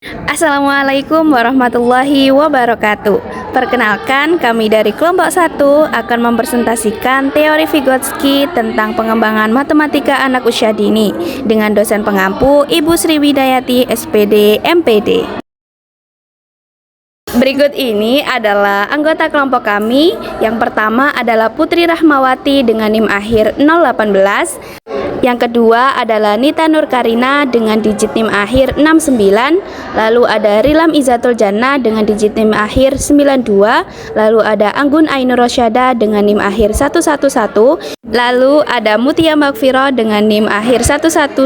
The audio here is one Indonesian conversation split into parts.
Assalamualaikum warahmatullahi wabarakatuh. Perkenalkan, kami dari kelompok 1 akan mempresentasikan teori Vygotsky tentang pengembangan matematika anak usia dini dengan dosen pengampu Ibu Sri Widayati, SPD, MPD. Berikut ini adalah anggota kelompok kami. Yang pertama adalah Putri Rahmawati dengan NIM akhir 018. Yang kedua adalah Nita Nurkarina dengan digit NIM akhir 69. Lalu ada Rilam Izatul Jannah dengan digit NIM akhir 92. Lalu ada Anggun Ainur Rosyada dengan NIM akhir 111. Lalu ada Mutia Magfiro dengan NIM akhir 112.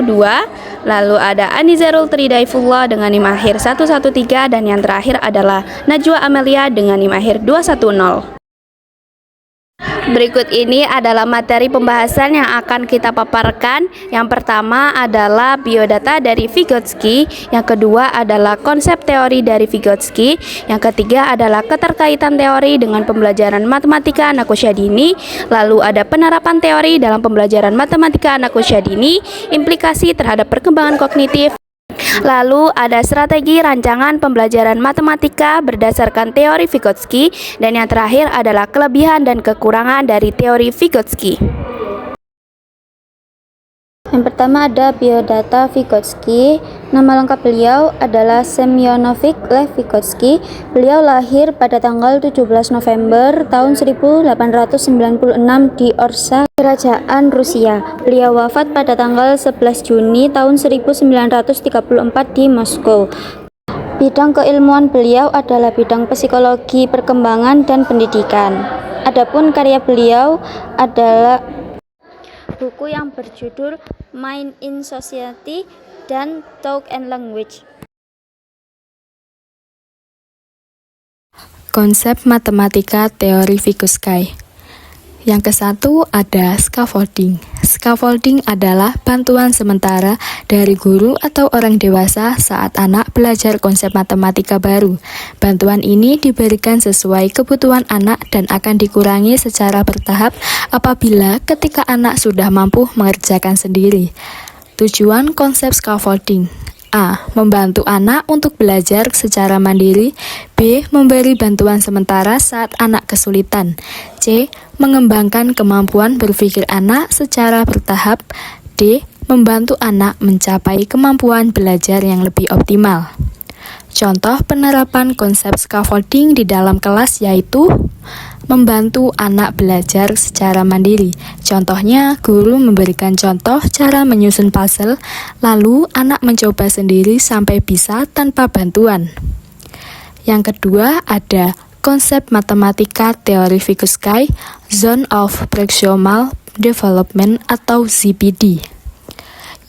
Lalu ada Anizarul Tridaifullah dengan NIM akhir 113. Dan yang terakhir adalah Najwa Amelia dengan NIM akhir 210. Berikut ini adalah materi pembahasan yang akan kita paparkan. Yang pertama adalah biodata dari Vygotsky, yang kedua adalah konsep teori dari Vygotsky, yang ketiga adalah keterkaitan teori dengan pembelajaran matematika anak usia dini, lalu ada penerapan teori dalam pembelajaran matematika anak usia dini, implikasi terhadap perkembangan kognitif. Lalu ada strategi rancangan pembelajaran matematika berdasarkan teori Vygotsky, dan yang terakhir adalah kelebihan dan kekurangan dari teori Vygotsky. Yang pertama ada biodata Vygotsky. Nama lengkap beliau adalah Semyonovich Lev Vygotsky. Beliau lahir pada tanggal 17 November tahun 1896 di Orsa, Kerajaan Rusia. Beliau wafat pada tanggal 11 Juni tahun 1934 di Moskow. Bidang keilmuan beliau adalah bidang psikologi perkembangan dan pendidikan. Adapun karya beliau adalah buku yang berjudul Mind in Society dan Talk and Language. Konsep matematika teori Vygotsky. Yang ke-1 ada scaffolding. Scaffolding adalah bantuan sementara dari guru atau orang dewasa saat anak belajar konsep matematika baru. Bantuan ini diberikan sesuai kebutuhan anak dan akan dikurangi secara bertahap apabila ketika anak sudah mampu mengerjakan sendiri. Tujuan konsep scaffolding: A. Membantu anak untuk belajar secara mandiri. B. Memberi bantuan sementara saat anak kesulitan. C. Mengembangkan kemampuan berpikir anak secara bertahap. D. Membantu anak mencapai kemampuan belajar yang lebih optimal. Contoh penerapan konsep scaffolding di dalam kelas yaitu membantu anak belajar secara mandiri. Contohnya, guru memberikan contoh cara menyusun puzzle, lalu anak mencoba sendiri sampai bisa tanpa bantuan. Yang kedua ada konsep matematika teori Vygotsky, Zone of Proximal Development atau ZPD,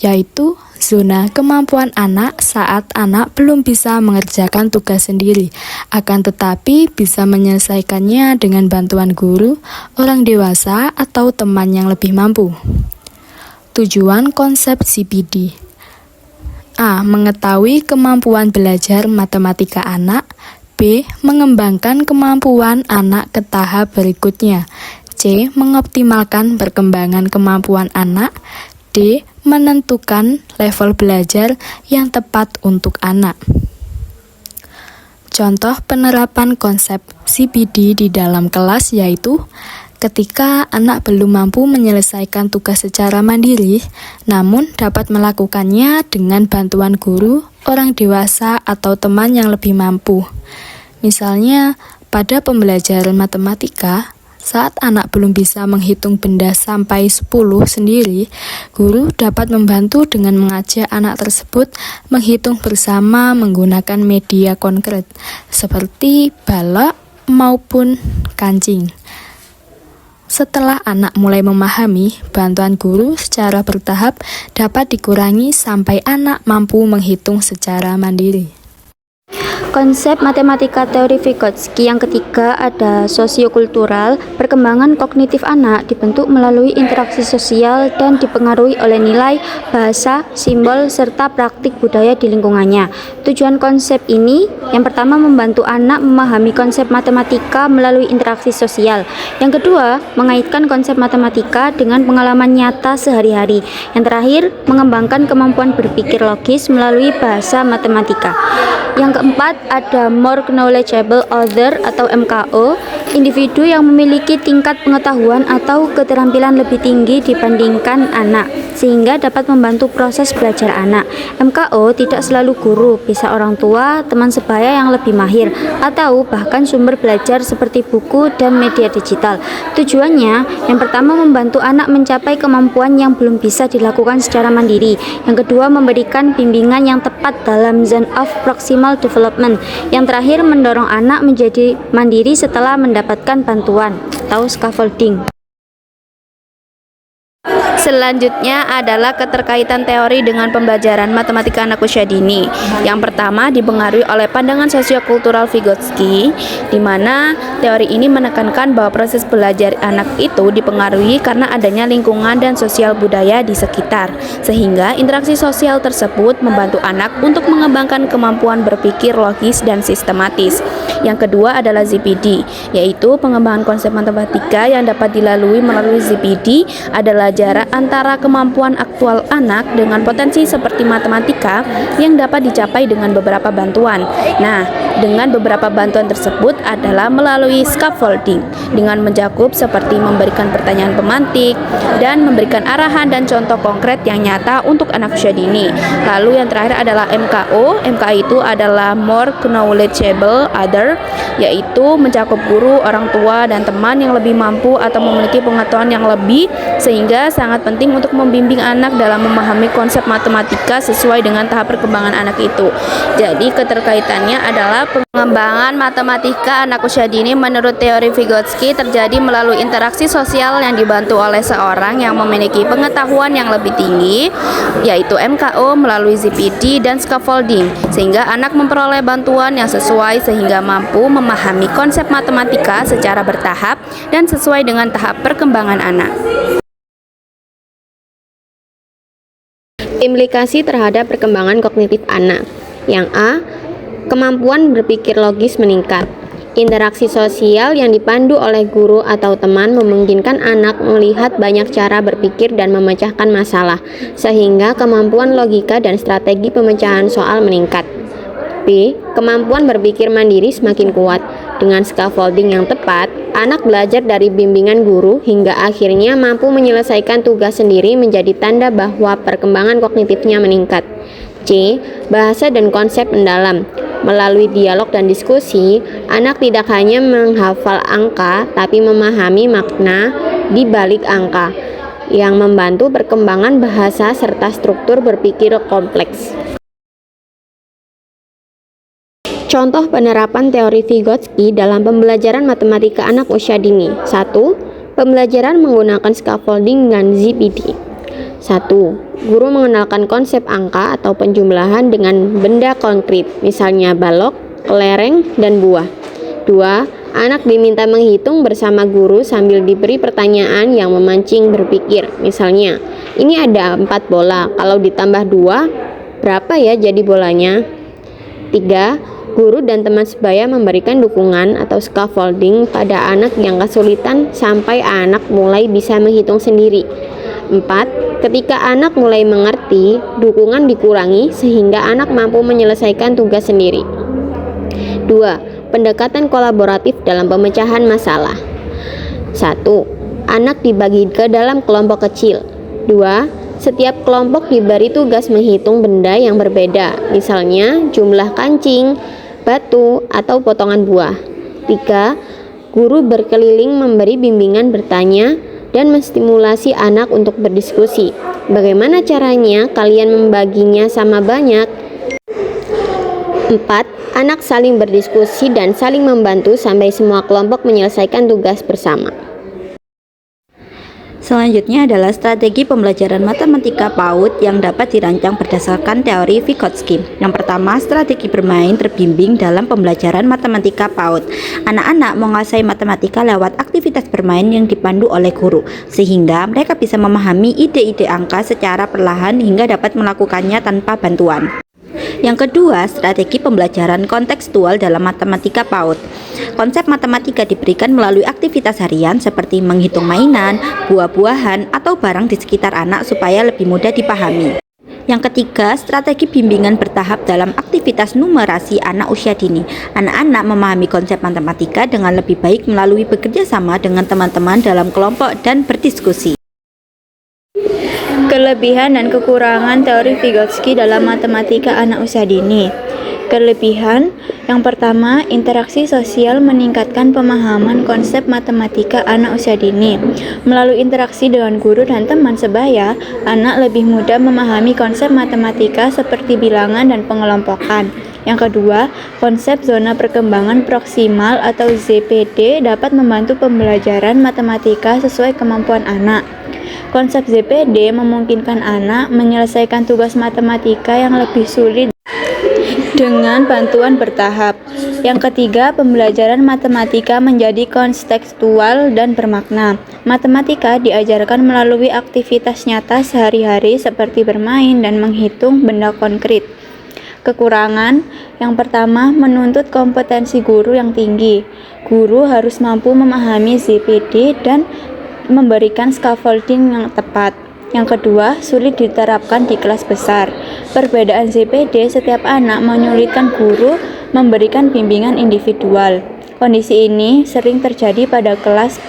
yaitu zona kemampuan anak saat anak belum bisa mengerjakan tugas sendiri, akan tetapi bisa menyelesaikannya dengan bantuan guru, orang dewasa, atau teman yang lebih mampu. Tujuan konsep CPD: A. Mengetahui kemampuan belajar matematika anak. B. Mengembangkan kemampuan anak ke tahap berikutnya. C. Mengoptimalkan perkembangan kemampuan anak. D. Menentukan level belajar yang tepat untuk anak. Contoh penerapan konsep CPD di dalam kelas yaitu ketika anak belum mampu menyelesaikan tugas secara mandiri, namun dapat melakukannya dengan bantuan guru, orang dewasa, atau teman yang lebih mampu. Misalnya, pada pembelajaran matematika, saat anak belum bisa menghitung benda sampai 10 sendiri, guru dapat membantu dengan mengajak anak tersebut menghitung bersama menggunakan media konkret, seperti balok maupun kancing. Setelah anak mulai memahami, bantuan guru secara bertahap dapat dikurangi sampai anak mampu menghitung secara mandiri. Konsep matematika teori Vygotsky yang ketiga ada sosiokultural. Perkembangan kognitif anak dibentuk melalui interaksi sosial dan dipengaruhi oleh nilai, bahasa, simbol, serta praktik budaya di lingkungannya. Tujuan konsep ini yang pertama membantu anak memahami konsep matematika melalui interaksi sosial. Yang kedua, mengaitkan konsep matematika dengan pengalaman nyata sehari-hari. Yang terakhir, mengembangkan kemampuan berpikir logis melalui bahasa matematika. Yang keempat, ada more knowledgeable other atau MKO, individu yang memiliki tingkat pengetahuan atau keterampilan lebih tinggi dibandingkan anak, sehingga dapat membantu proses belajar anak. MKO tidak selalu guru, bisa orang tua, teman sebaya yang lebih mahir, atau bahkan sumber belajar seperti buku dan media digital. Tujuannya, yang pertama membantu anak mencapai kemampuan yang belum bisa dilakukan secara mandiri. Yang kedua, memberikan bimbingan yang tepat dalam zone of proximal development. Yang terakhir, mendorong anak menjadi mandiri setelah mendapatkan bantuan atau scaffolding. Selanjutnya adalah keterkaitan teori dengan pembelajaran matematika anak usia dini. Yang pertama dipengaruhi oleh pandangan sosiokultural Vygotsky, di mana teori ini menekankan bahwa proses belajar anak itu dipengaruhi karena adanya lingkungan dan sosial budaya di sekitar, sehingga interaksi sosial tersebut membantu anak untuk mengembangkan kemampuan berpikir logis dan sistematis. Yang kedua adalah ZPD, yaitu pengembangan konsep matematika yang dapat dilalui melalui ZPD adalah jarak antara kemampuan aktual anak dengan potensi seperti matematika yang dapat dicapai dengan beberapa bantuan. Nah, dengan beberapa bantuan tersebut adalah melalui scaffolding dengan mencakup seperti memberikan pertanyaan pemantik dan memberikan arahan dan contoh konkret yang nyata untuk anak usia dini. Lalu yang terakhir adalah MKO. MKO itu adalah more knowledgeable other, yaitu mencakup guru, orang tua, dan teman yang lebih mampu atau memiliki pengetahuan yang lebih, sehingga sangat penting untuk membimbing anak dalam memahami konsep matematika sesuai dengan tahap perkembangan anak itu. Jadi keterkaitannya adalah pengembangan matematika anak usia dini menurut teori Vygotsky terjadi melalui interaksi sosial yang dibantu oleh seorang yang memiliki pengetahuan yang lebih tinggi, yaitu MKO melalui ZPD dan scaffolding, sehingga anak memperoleh bantuan yang sesuai sehingga mampu memahami konsep matematika secara bertahap dan sesuai dengan tahap perkembangan anak. Implikasi terhadap perkembangan kognitif anak. Yang A, kemampuan berpikir logis meningkat. Interaksi sosial yang dipandu oleh guru atau teman memungkinkan anak melihat banyak cara berpikir dan memecahkan masalah, sehingga kemampuan logika dan strategi pemecahan soal meningkat. B, kemampuan berpikir mandiri semakin kuat. Dengan scaffolding yang tepat, anak belajar dari bimbingan guru hingga akhirnya mampu menyelesaikan tugas sendiri menjadi tanda bahwa perkembangan kognitifnya meningkat. C, bahasa dan konsep mendalam. Melalui dialog dan diskusi, anak tidak hanya menghafal angka, tapi memahami makna di balik angka, yang membantu perkembangan bahasa serta struktur berpikir kompleks. Contoh penerapan teori Vygotsky dalam pembelajaran matematika anak usia dini. 1. Pembelajaran menggunakan scaffolding dan ZPD. 1. Guru mengenalkan konsep angka atau penjumlahan dengan benda konkret, misalnya balok, kelereng, dan buah. 2. Anak diminta menghitung bersama guru sambil diberi pertanyaan yang memancing berpikir, misalnya, ini ada 4 bola, kalau ditambah 2, berapa ya jadi bolanya? 3. Guru dan teman sebaya memberikan dukungan atau scaffolding pada anak yang kesulitan sampai anak mulai bisa menghitung sendiri. 4. Ketika anak mulai mengerti, dukungan dikurangi sehingga anak mampu menyelesaikan tugas sendiri. 2. Pendekatan kolaboratif dalam pemecahan masalah. 1. Anak dibagi ke dalam kelompok kecil. 2. Setiap kelompok diberi tugas menghitung benda yang berbeda, misalnya jumlah kancing, batu, atau potongan buah. 3. Guru berkeliling memberi bimbingan bertanya dan menstimulasi anak untuk berdiskusi. Bagaimana caranya kalian membaginya sama banyak? 4. Anak saling berdiskusi dan saling membantu sampai semua kelompok menyelesaikan tugas bersama. Selanjutnya adalah strategi pembelajaran matematika PAUD yang dapat dirancang berdasarkan teori Vygotsky. Yang pertama, strategi bermain terbimbing dalam pembelajaran matematika PAUD. Anak-anak menguasai matematika lewat aktivitas bermain yang dipandu oleh guru, sehingga mereka bisa memahami ide-ide angka secara perlahan hingga dapat melakukannya tanpa bantuan. Yang kedua, strategi pembelajaran kontekstual dalam matematika PAUD. Konsep matematika diberikan melalui aktivitas harian seperti menghitung mainan, buah-buahan, atau barang di sekitar anak supaya lebih mudah dipahami. Yang ketiga, strategi bimbingan bertahap dalam aktivitas numerasi anak usia dini. Anak-anak memahami konsep matematika dengan lebih baik melalui bekerja sama dengan teman-teman dalam kelompok dan berdiskusi. Kelebihan dan kekurangan teori Vygotsky dalam matematika anak usia dini. Kelebihan yang pertama, interaksi sosial meningkatkan pemahaman konsep matematika anak usia dini. Melalui interaksi dengan guru dan teman sebaya, anak lebih mudah memahami konsep matematika seperti bilangan dan pengelompokan. Yang kedua, konsep zona perkembangan proksimal atau ZPD dapat membantu pembelajaran matematika sesuai kemampuan anak. Konsep ZPD memungkinkan anak menyelesaikan tugas matematika yang lebih sulit dengan bantuan bertahap. Yang ketiga, pembelajaran matematika menjadi kontekstual dan bermakna. Matematika diajarkan melalui aktivitas nyata sehari-hari seperti bermain dan menghitung benda konkret. Kekurangan yang pertama, menuntut kompetensi guru yang tinggi. Guru harus mampu memahami ZPD dan memberikan scaffolding yang tepat. Yang kedua, sulit diterapkan di kelas besar. Perbedaan ZPD setiap anak menyulitkan guru memberikan bimbingan individual. Kondisi ini sering terjadi pada kelas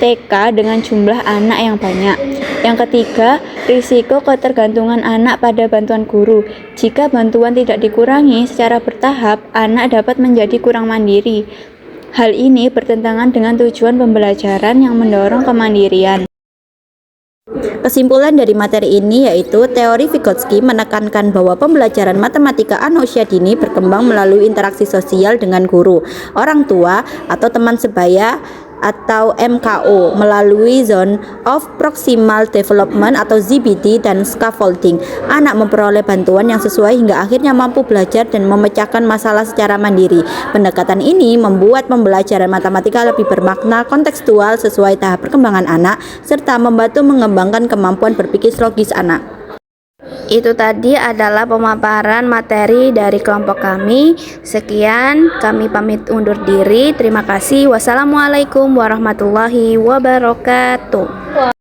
TK dengan jumlah anak yang banyak. Yang ketiga, risiko ketergantungan anak pada bantuan guru. Jika bantuan tidak dikurangi secara bertahap, anak dapat menjadi kurang mandiri. Hal ini bertentangan dengan tujuan pembelajaran yang mendorong kemandirian. Kesimpulan dari materi ini yaitu teori Vygotsky menekankan bahwa pembelajaran matematika anak usia dini berkembang melalui interaksi sosial dengan guru, orang tua, atau teman sebaya atau MKO melalui Zone of Proximal Development atau ZBD dan scaffolding. Anak memperoleh bantuan yang sesuai hingga akhirnya mampu belajar dan memecahkan masalah secara mandiri. Pendekatan ini membuat pembelajaran matematika lebih bermakna, kontekstual, sesuai tahap perkembangan anak, serta membantu mengembangkan kemampuan berpikir logis anak. Itu tadi adalah pemaparan materi dari kelompok kami. Sekian, kami pamit undur diri. Terima kasih. Wassalamualaikum warahmatullahi wabarakatuh.